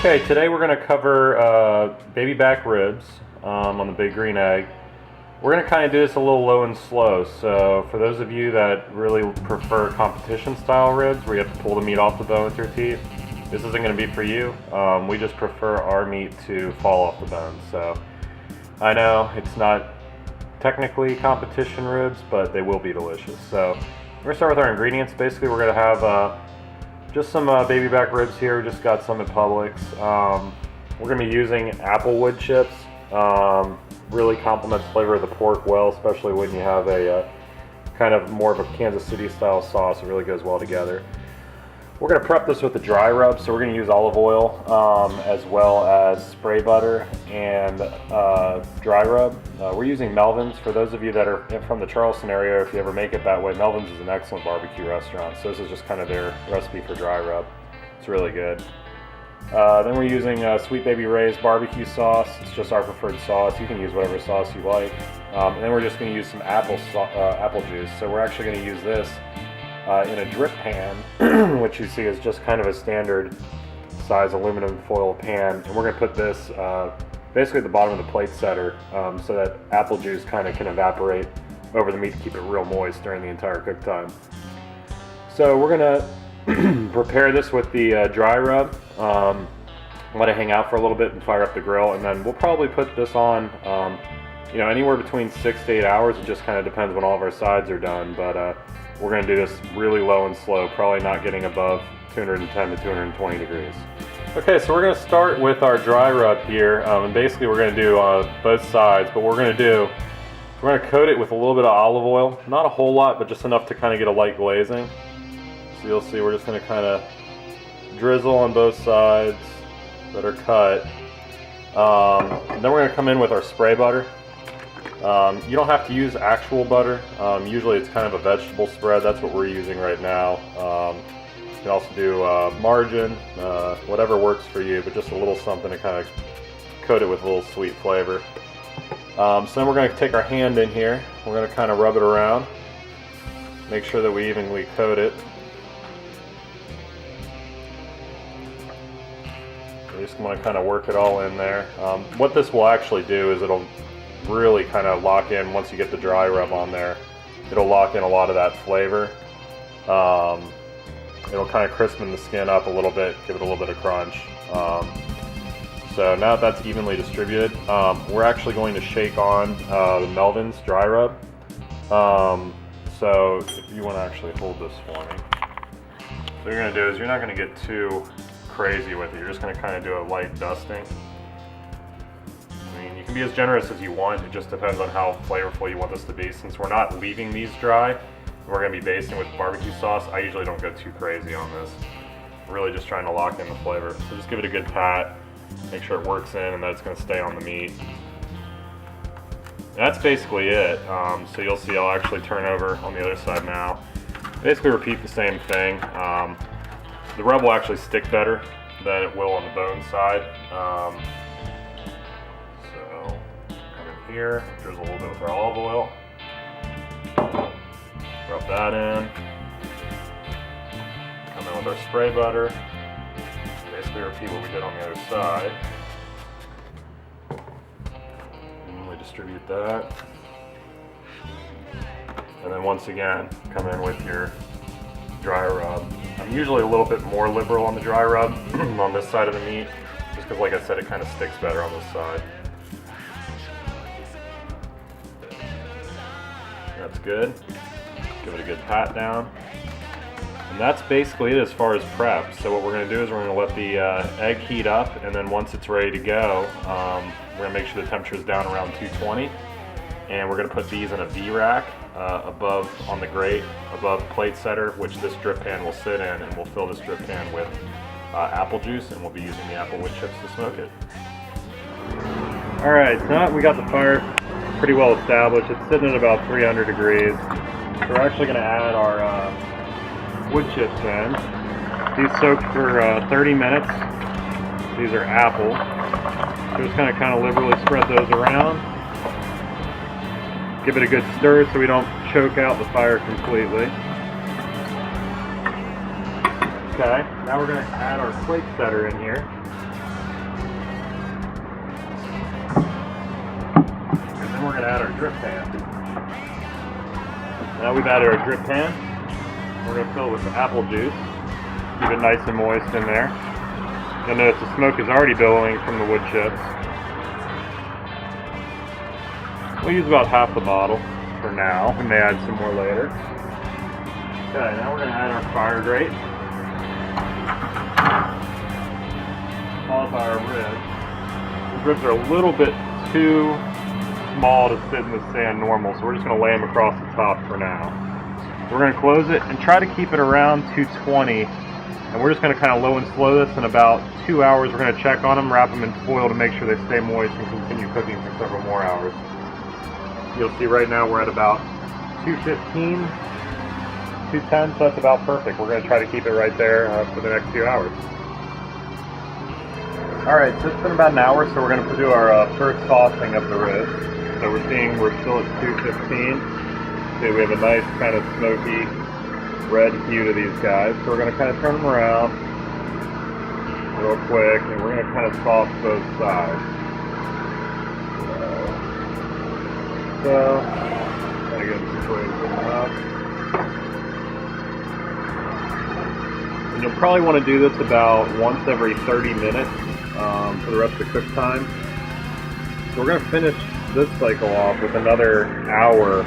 Okay, today we're going to cover baby back ribs on the big green egg. We're going to kind of do this a little low and slow, so for those of you that really prefer competition style ribs where you have to pull the meat off the bone with your teeth, this isn't going to be for you. We just prefer our meat to fall off the bone, so I know it's not technically competition ribs, but they will be delicious. So we're going to start with our ingredients. Basically we're going to have just some baby back ribs here. We just got some at Publix. We're going to be using apple wood chips. Really complements the flavor of the pork well, especially when you have a kind of more of a Kansas City style sauce. It really goes well together. We're going to prep this with the dry rub, so we're going to use olive oil as well as spray butter and dry rub. We're using Melvin's. For those of you that are from the Charleston area, if you ever make it that way, Melvin's is an excellent barbecue restaurant, so this is just kind of their recipe for dry rub. It's really good. Then we're using Sweet Baby Ray's barbecue sauce. It's just our preferred sauce. You can use whatever sauce you like. And then we're just going to use some apple juice. So we're actually going to use this in a drip pan, which you see is just kind of a standard size aluminum foil pan. And we're going to put this basically at the bottom of the plate setter so that apple juice kind of can evaporate over the meat to keep it real moist during the entire cook time. So we're going to prepare this with the dry rub. Let it hang out for a little bit and fire up the grill, and then we'll probably put this on anywhere between 6 to 8 hours. It just kind of depends when all of our sides are done, but we're going to do this really low and slow, probably not getting above 210 to 220 degrees. Okay, so we're going to start with our dry rub here, and basically we're going to do both sides. But what we're going to do, we're going to coat it with a little bit of olive oil, not a whole lot, but just enough to kind of get a light glazing. So you'll see we're just going to kind of drizzle on both sides that are cut. And then we're going to come in with our spray butter. You don't have to use actual butter. Usually it's kind of a vegetable spread. That's what we're using right now. You can also do margarine, whatever works for you, but just a little something to kind of coat it with a little sweet flavor. So then we're going to take our hand in here. We're going to kind of rub it around. Make sure that we evenly coat it. We just want to kind of work it all in there. What this will actually do is it'll really kind of lock in once you get the dry rub on there. It'll lock in a lot of that flavor. It'll kind of crispen the skin up a little bit, give it a little bit of crunch. So now that that's evenly distributed, we're actually going to shake on the Melvin's dry rub. So if you want to actually hold this for me. What you're going to do is you're not going to get too crazy with it. You're just going to kind of do a light dusting. I mean, you can be as generous as you want. It just depends on how flavorful you want this to be. Since we're not leaving these dry, we're going to be basting with barbecue sauce. I usually don't go too crazy on this. I'm really just trying to lock in the flavor. So just give it a good pat, make sure it works in and that it's going to stay on the meat. And that's basically it. So you'll see I'll actually turn over on the other side now. Basically repeat the same thing. The rub will actually stick better than it will on the bone side. So come in here, drizzle a little bit with our olive oil, rub that in, come in with our spray butter, basically repeat what we did on the other side. Evenly distribute that. And then once again, come in with your dry rub. I'm usually a little bit more liberal on the dry rub on this side of the meat, just because, like I said, it kind of sticks better on this side. That's good. Give it a good pat down. And that's basically it as far as prep. So what we're going to do is we're going to let the egg heat up, and then once it's ready to go, we're going to make sure the temperature is down around 220. And we're going to put these in a V-rack above on the grate, above the plate setter, which this drip pan will sit in, and we'll fill this drip pan with apple juice, and we'll be using the apple wood chips to smoke it. Alright, so now we got the fire pretty well established. It's sitting at about 300 degrees. So we're actually going to add our wood chips in. These soak for 30 minutes. These are apple. So just kind of liberally spread those around. Give it a good stir so we don't choke out the fire completely. Okay, now we're going to add our plate setter in here. our drip pan. Now we've added our drip pan. We're going to fill it with apple juice. Keep it nice and moist in there. You'll notice the smoke is already billowing from the wood chips. We'll use about half the bottle for now. We may add some more later. Okay, now we're going to add our fire grate. Followed by our ribs. These ribs are a little bit too small to sit in the sand normal, so we're just going to lay them across the top for now. We're going to close it and try to keep it around 220, and we're just going to kind of low and slow this. In about 2 hours, we're going to check on them, wrap them in foil to make sure they stay moist, and continue cooking for several more hours. You'll see right now we're at about 215, 210, so that's about perfect. We're going to try to keep it right there for the next few hours. Alright, so it's been about an hour, so we're going to do our first tossing of the ribs. So we're seeing we're still at 215. See, we have a nice kind of smoky red hue to these guys. So we're going to kind of turn them around real quick, and we're going to kind of sauce both sides. So kind of get them situated up. And you'll probably want to do this about once every 30 minutes. For the rest of the cook time. So we're going to finish this cycle off with another hour,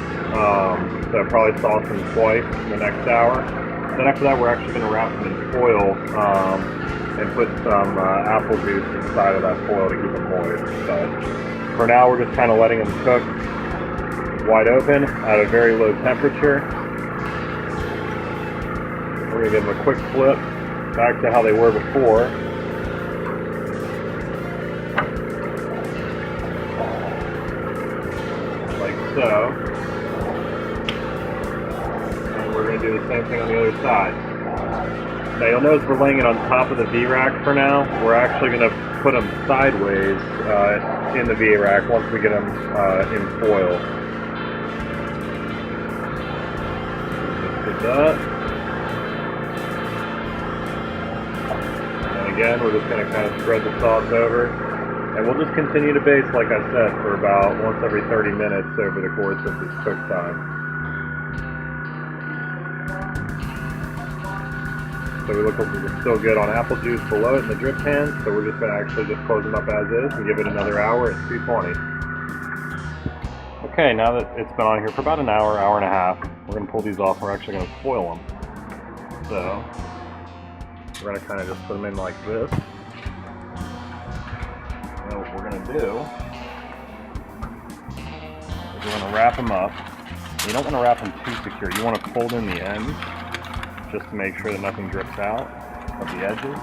so probably sauce them twice in the next hour. Then after that we're actually going to wrap them in foil and put some apple juice inside of that foil to keep them moist. But for now we're just kind of letting them cook wide open at a very low temperature. We're going to give them a quick flip back to how they were before. So, and we're going to do the same thing on the other side. Now you'll notice we're laying it on top of the V-rack for now. We're actually going to put them sideways in the V-rack once we get them in foil. Just did that. And again, we're just going to kind of spread the sauce over. And we'll just continue to baste, like I said, for about once every 30 minutes over the course of this cook time. So we look like we're still good on apple juice below it in the drip pan, so we're just going to actually just close them up as is and give it another hour at 220. Okay, now that it's been on here for about an hour, hour and a half, we're going to pull these off and we're actually going to foil them. So, we're going to kind of just put them in like this. Now what we're going to do is we're going to wrap them up. You don't want to wrap them too secure. You want to fold in the ends just to make sure that nothing drips out of the edges.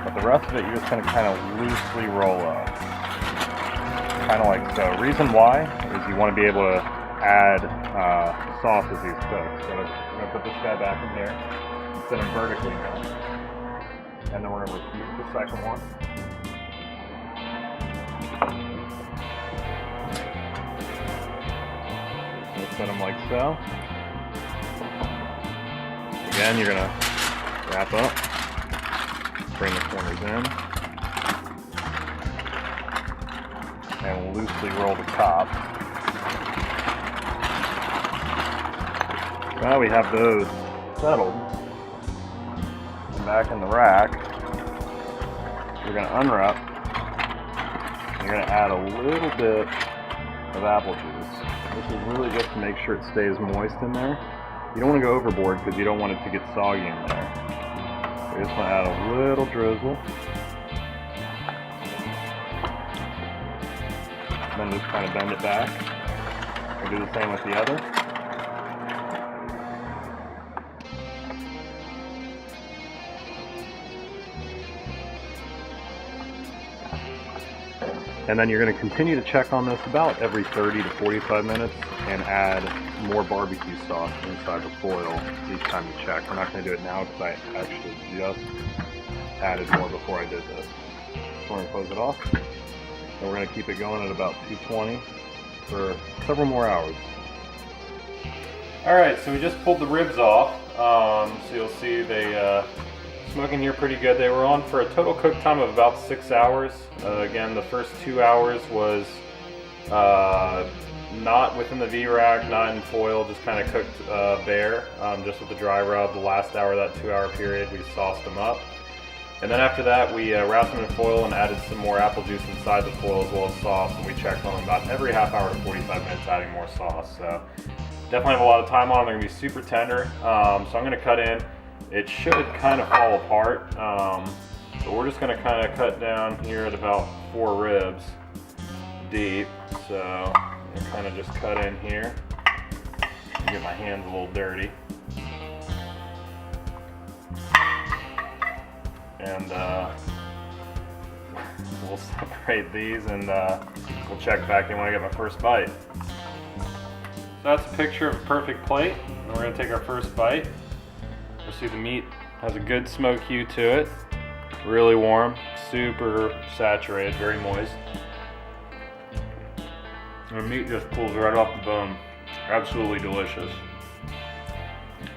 But the rest of it, you're just going to kind of loosely roll up. Kind of like so. Reason why is you want to be able to add sauce as these cook. So we're going to put this guy back in here and set him vertically now. And then we're going to repeat the second one. Set them like so. Again, you're going to wrap up, bring the corners in, and loosely roll the top. Now we have those settled and back in the rack. You're going to unwrap. You're going to add a little bit of apple juice. This is really just to make sure it stays moist in there. You don't want to go overboard because you don't want it to get soggy in there. So you just want to add a little drizzle. And then just kind of bend it back. We'll do the same with the other. And then you're going to continue to check on this about every 30 to 45 minutes and add more barbecue sauce inside the foil each time you check. We're not going to do it now because I actually just added more before I did this. So we're going to close it off. And we're going to keep it going at about 220 for several more hours. Alright, so we just pulled the ribs off. So you'll see they smoking here pretty good. They were on for a total cook time of about 6 hours. Again, the first 2 hours was not within the V-rack, not in foil, just kind of cooked bare, just with the dry rub. The last hour, that 2-hour period, we sauced them up. And then after that, we wrapped them in foil and added some more apple juice inside the foil as well as sauce. And we checked on them about every half hour to 45 minutes, adding more sauce. So definitely have a lot of time on them. They're gonna be super tender. So I'm gonna cut in. It should kind of fall apart. But we're just gonna kind of cut down here at about 4 ribs deep. So I'm gonna kind of just cut in here. Get my hands a little dirty. And we'll separate these and we'll check back in when I get my first bite. So that's a picture of a perfect plate. And we're gonna take our first bite. You'll see the meat has a good smoke hue to it. Really warm, super saturated, very moist. And the meat just pulls right off the bone. Absolutely delicious.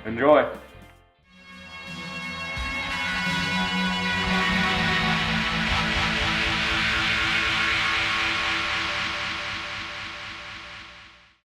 Enjoy.